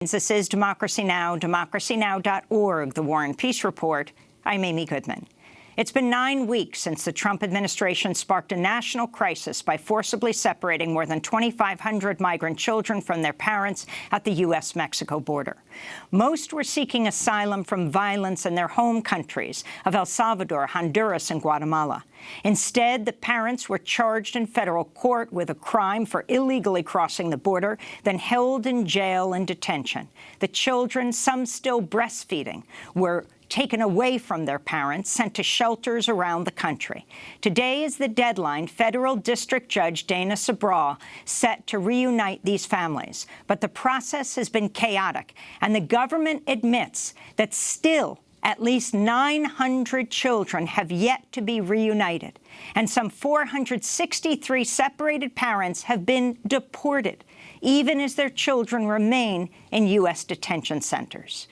This is Democracy Now!, democracynow.org, The War and Peace Report. I'm Amy Goodman. It's been 9 weeks since the Trump administration sparked a national crisis by forcibly separating more than 2,500 migrant children from their parents at the U.S.-Mexico border. Most were seeking asylum from violence in their home countries of El Salvador, Honduras, and Guatemala. Instead, the parents were charged in federal court with a crime for illegally crossing the border, then held in jail and detention. The children, some still breastfeeding, were taken away from their parents, sent to shelters around the country. Today is the deadline federal district judge Dana Sabraw set to reunite these families. But the process has been chaotic, and the government admits that still at least 900 children have yet to be reunited, and some 463 separated parents have been deported, even as their children remain in U.S. detention centers.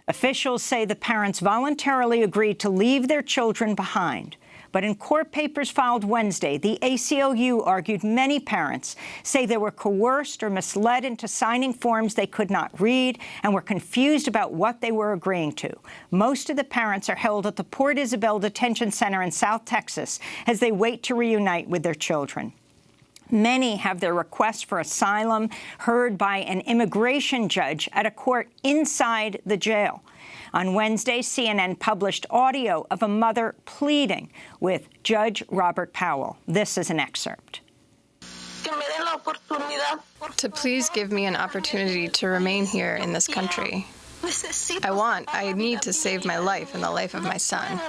Officials say the parents voluntarily agreed to leave their children behind. But in court papers filed Wednesday, the ACLU argued many parents say they were coerced or misled into signing forms they could not read and were confused about what they were agreeing to. Most of the parents are held at the Port Isabel Detention Center in South Texas as they wait to reunite with their children. Many have their requests for asylum heard by an immigration judge at a court inside the jail. On Wednesday, CNN published audio of a mother pleading with Judge Robert Powell. This is an excerpt. To please give me an opportunity to remain here in this country. I need to save my life and the life of my son.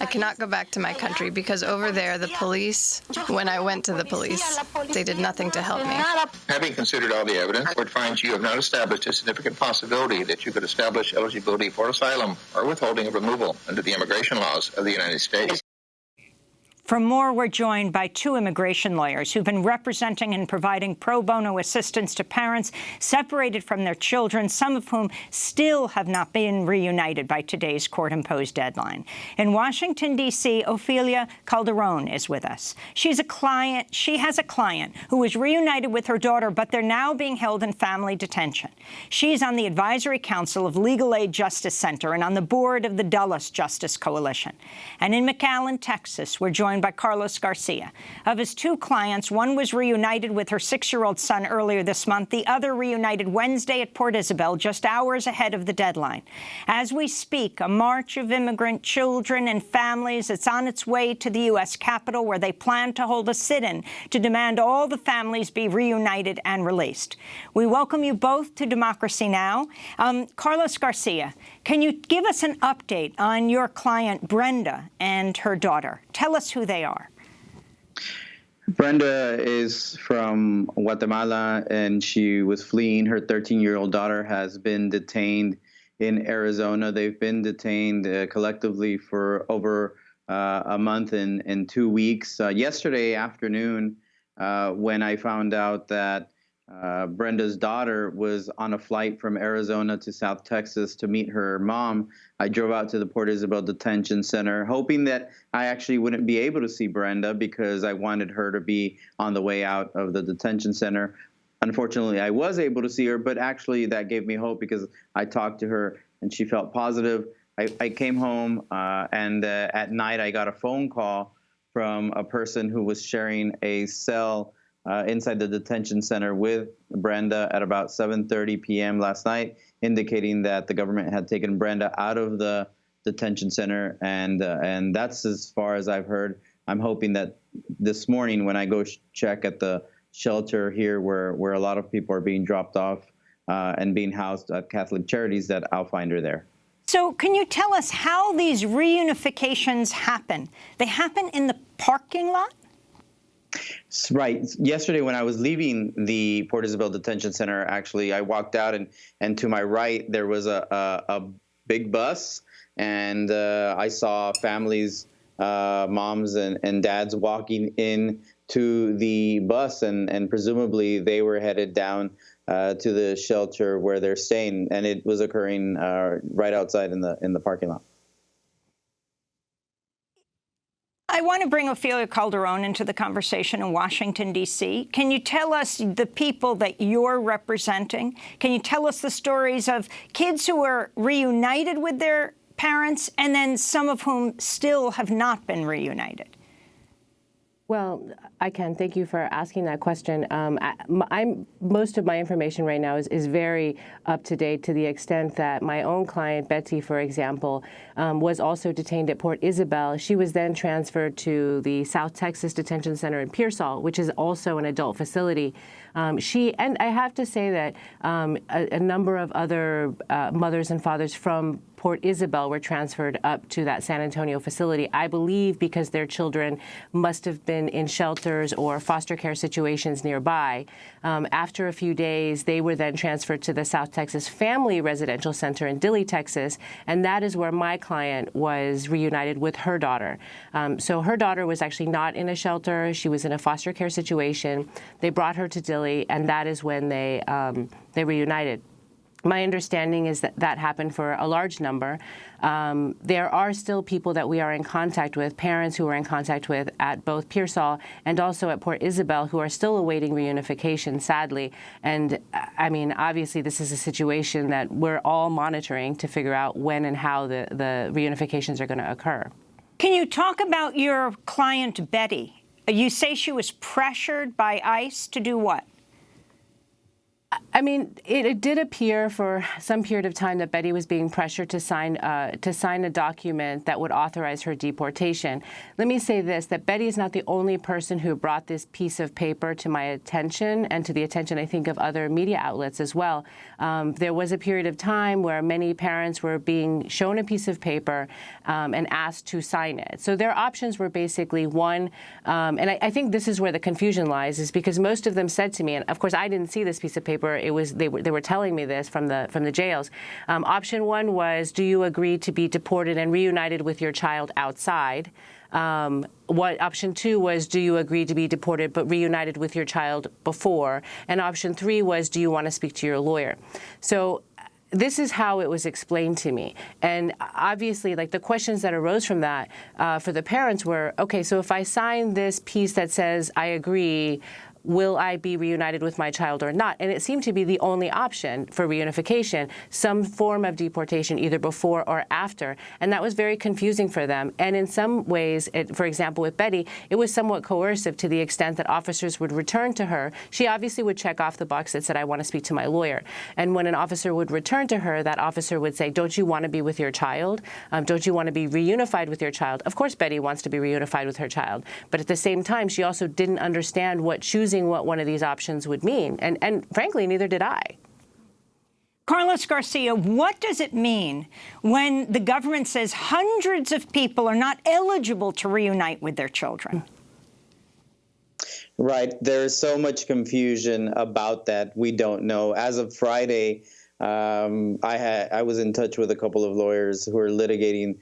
I cannot go back to my country because over there, the police, when I went to the police, they did nothing to help me. Having considered all the evidence, the court finds you have not established a significant possibility that you could establish eligibility for asylum or withholding of removal under the immigration laws of the United States. For more, we're joined by two immigration lawyers who've been representing and providing pro bono assistance to parents separated from their children, some of whom still have not been reunited by today's court-imposed deadline. In Washington, D.C., Ofelia Calderon is with us. She has a client who was reunited with her daughter, but they're now being held in family detention. She's on the advisory council of Legal Aid Justice Center and on the board of the Dulles Justice Coalition. And in McAllen, Texas, we're joined by Carlos Garcia. Of his two clients, one was reunited with her 6-year-old son earlier this month. The other reunited Wednesday at Port Isabel, just hours ahead of the deadline. As we speak, a march of immigrant children and families is on its way to the U.S. Capitol, where they plan to hold a sit-in to demand all the families be reunited and released. We welcome you both to Democracy Now! Carlos Garcia, can you give us an update on your client, Brenda, and her daughter? Tell us who they are. Brenda is from Guatemala, and she was fleeing. Her 13-year-old daughter has been detained in Arizona. They've been detained collectively for over a month and 2 weeks. Yesterday afternoon, when I found out that Brenda's daughter was on a flight from Arizona to South Texas to meet her mom, I drove out to the Port Isabel Detention Center, hoping that I actually wouldn't be able to see Brenda because I wanted her to be on the way out of the detention center. Unfortunately, I was able to see her, but actually that gave me hope because I talked to her and she felt positive. I came home and at night I got a phone call from a person who was sharing a cell inside the detention center with Brenda at about 7:30 p.m. last night, indicating that the government had taken Brenda out of the detention center, and that's as far as I've heard. I'm hoping that this morning, when I go check at the shelter here, where a lot of people are being dropped off and being housed at Catholic Charities, that I'll find her there. So can you tell us how these reunifications happen? They happen in the parking lot? Right. Yesterday, when I was leaving the Port Isabel Detention Center, actually, I walked out, and to my right, there was a big bus, and I saw families, moms and dads walking in to the bus, and presumably they were headed down to the shelter where they're staying, and it was occurring right outside in the parking lot. I want to bring Ofelia Calderon into the conversation in Washington, D.C. Can you tell us the people that you're representing? Can you tell us the stories of kids who are reunited with their parents and then some of whom still have not been reunited? Well, I can. Thank you for asking that question. Most of my information right now is very up to date, to the extent that my own client, Betsy, for example, was also detained at Port Isabel. She was then transferred to the South Texas Detention Center in Pearsall, which is also an adult facility. And I have to say that a number of other mothers and fathers from Port Isabel were transferred up to that San Antonio facility, I believe because their children must have been in shelters or foster care situations nearby. After a few days, they were then transferred to the South Texas Family Residential Center in Dilley, Texas, and that is where my client was reunited with her daughter. So her daughter was actually not in a shelter. She was in a foster care situation. They brought her to Dilley, and that is when they reunited. My understanding is that that happened for a large number. There are still people that we are in contact with, parents who we're in contact with at both Pearsall and also at Port Isabel, who are still awaiting reunification, sadly. And I mean, obviously, this is a situation that we're all monitoring to figure out when and how the reunifications are going to occur. Can you talk about your client, Betty? You say she was pressured by ICE to do what? I mean, it did appear for some period of time that Betty was being pressured to sign a document that would authorize her deportation. Let me say this, that Betty is not the only person who brought this piece of paper to my attention and to the attention, I think, of other media outlets as well. There was a period of time where many parents were being shown a piece of paper and asked to sign it. So their options were basically one, and I think this is where the confusion lies, is because most of them said to me, and of course I didn't see this piece of paper, they were telling me this from the jails. Option one was, do you agree to be deported and reunited with your child outside? Option two was, do you agree to be deported but reunited with your child before? And option three was, do you want to speak to your lawyer? So this is how it was explained to me. And obviously, like, the questions that arose from that for the parents were, okay, so if I sign this piece that says I agree, will I be reunited with my child or not? And it seemed to be the only option for reunification, some form of deportation either before or after. And that was very confusing for them. And in some ways, for example, with Betty, it was somewhat coercive to the extent that officers would return to her. She obviously would check off the box that said, I want to speak to my lawyer. And when an officer would return to her, that officer would say, don't you want to be with your child? Don't you want to be reunified with your child? Of course, Betty wants to be reunified with her child. But at the same time, she also didn't understand what choosing what one of these options would mean. And frankly, neither did I. Carlos Garcia, what does it mean when the government says hundreds of people are not eligible to reunite with their children? Right. There's so much confusion about that. We don't know. As of Friday, I was in touch with a couple of lawyers who are litigating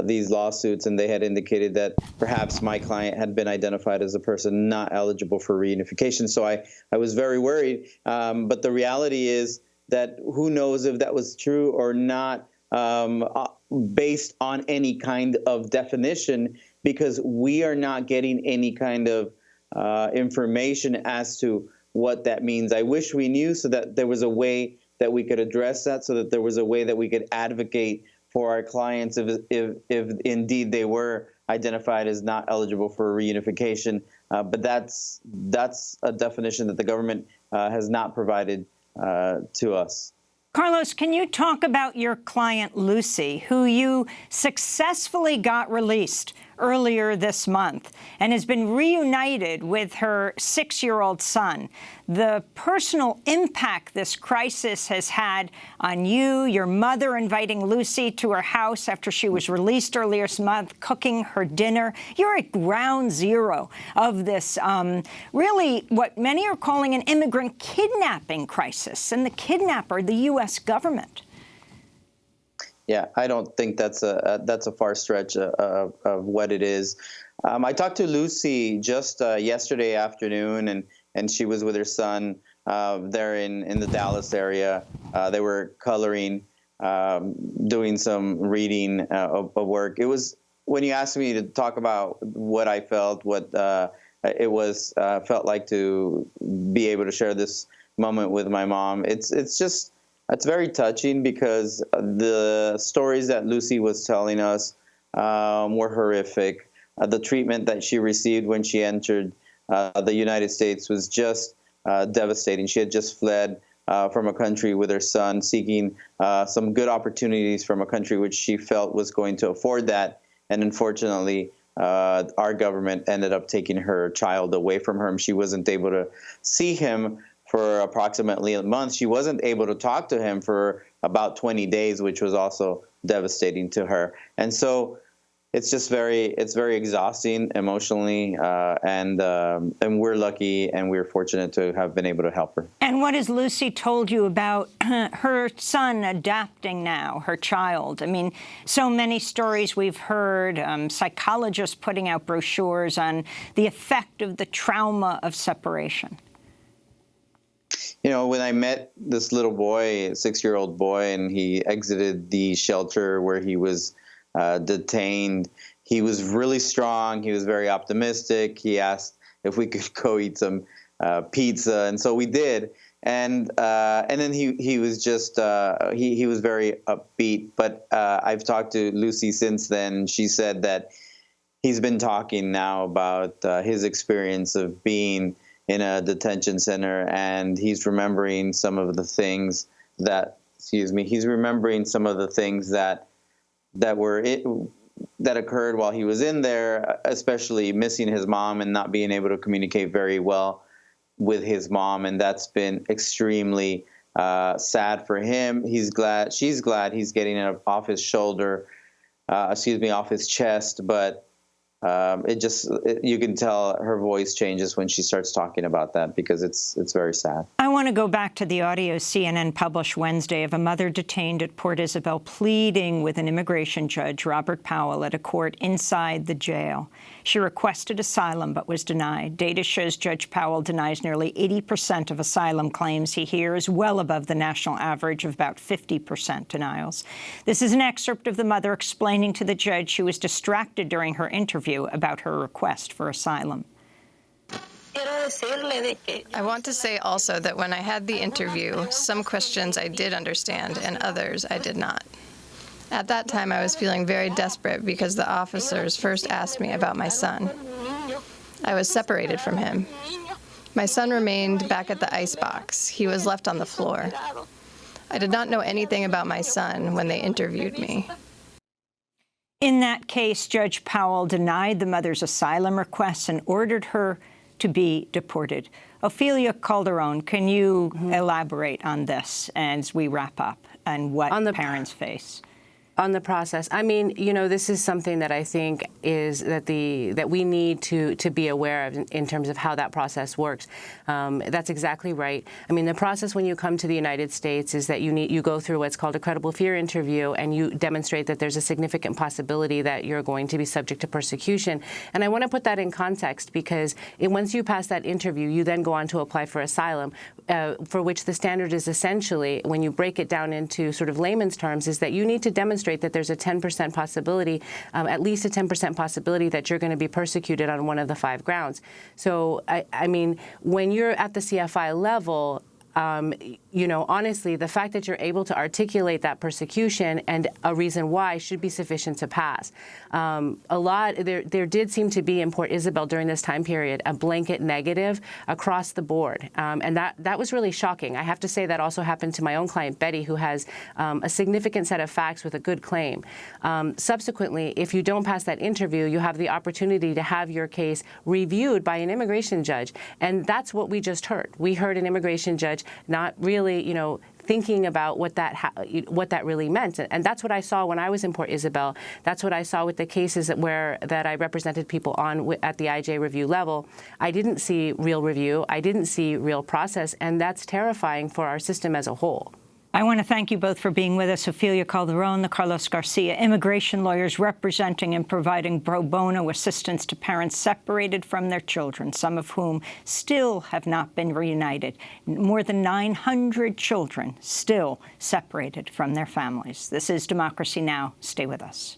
these lawsuits, and they had indicated that perhaps my client had been identified as a person not eligible for reunification. So I was very worried. But the reality is that who knows if that was true or not, based on any kind of definition, because we are not getting any kind of information as to what that means. I wish we knew, so that there was a way that we could address that, so that there was a way that we could advocate for our clients if indeed they were identified as not eligible for reunification. But that's a definition that the government has not provided to us. Carlos, can you talk about your client, Lucy, who you successfully got released earlier this month and has been reunited with her 6-year-old son? The personal impact this crisis has had on you, your mother inviting Lucy to her house after she was released earlier this month, cooking her dinner. You're at ground zero of this, really what many are calling an immigrant kidnapping crisis, and the kidnapper, the U.S. government. Yeah, I don't think that's a far stretch of what it is. I talked to Lucy just yesterday afternoon, and she was with her son there in the Dallas area. They were coloring, doing some reading of work. It was when you asked me to talk about what I felt, what it was felt like to be able to share this moment with my mom, it's very touching because the stories that Lucy was telling us were horrific. The treatment that she received when she entered the United States was just devastating. She had just fled from a country with her son, seeking some good opportunities from a country which she felt was going to afford that. And unfortunately, our government ended up taking her child away from her, and she wasn't able to see him for approximately a month. She wasn't able to talk to him for about 20 days, which was also devastating to her. And so it's very exhausting emotionally, and we're lucky and we're fortunate to have been able to help her. And what has Lucy told you about her son adapting now, her child? I mean, so many stories we've heard, psychologists putting out brochures on the effect of the trauma of separation. You know, when I met this little boy, a 6-year-old boy, and he exited the shelter where he was detained, he was really strong. He was very optimistic. He asked if we could go eat some pizza, and so we did. And then he was just he was very upbeat. But I've talked to Lucy since then, and she said that he's been talking now about his experience of being in a detention center, and he's remembering some of the things that he's remembering some of the things that occurred while he was in there, especially missing his mom and not being able to communicate very well with his mom, and that's been extremely sad for him. She's glad he's getting it off his shoulder, off his chest, but you can tell her voice changes when she starts talking about that because it's very sad. I want to go back to the audio CNN published Wednesday of a mother detained at Port Isabel pleading with an immigration judge, Robert Powell, at a court inside the jail. She requested asylum but was denied. Data shows Judge Powell denies nearly 80% of asylum claims he hears, well above the national average of about 50% denials. This is an excerpt of the mother explaining to the judge she was distracted during her interview about her request for asylum. I want to say also that when I had the interview, some questions I did understand and others I did not. At that time, I was feeling very desperate because the officers first asked me about my son. I was separated from him. My son remained back at the icebox. He was left on the floor. I did not know anything about my son when they interviewed me. In that case, Judge Powell denied the mother's asylum requests and ordered her to be deported. Ofelia Calderon, can you elaborate on this as we wrap up and what parents face? On the process, I mean, you know, this is something that I think is that we need to be aware of in terms of how that process works. That's exactly right. I mean, the process when you come to the United States is that you go through what's called a credible fear interview, and you demonstrate that there's a significant possibility that you're going to be subject to persecution. And I want to put that in context because once you pass that interview, you then go on to apply for asylum, for which the standard is essentially, when you break it down into sort of layman's terms, is that you need to demonstrate that there's a 10% possibility, at least a 10% possibility that you're going to be persecuted on one of the 5 grounds. So, I mean, when you're at the CFI level, you know, honestly, the fact that you're able to articulate that persecution and a reason why should be sufficient to pass. There did seem to be in Port Isabel during this time period a blanket negative across the board, and that was really shocking. I have to say that also happened to my own client Betty, who has a significant set of facts with a good claim. Subsequently, if you don't pass that interview, you have the opportunity to have your case reviewed by an immigration judge, and that's what we just heard. We heard an immigration judge not really, you know, thinking about what that really meant. And that's what I saw when I was in Port Isabel. That's what I saw with the cases that I represented people on at the IJ review level. I didn't see real review. I didn't see real process. And that's terrifying for our system as a whole. I want to thank you both for being with us. Ofelia Calderon, the Carlos Garcia, immigration lawyers representing and providing pro bono assistance to parents separated from their children, some of whom still have not been reunited. More than 900 children still separated from their families. This is Democracy Now! Stay with us.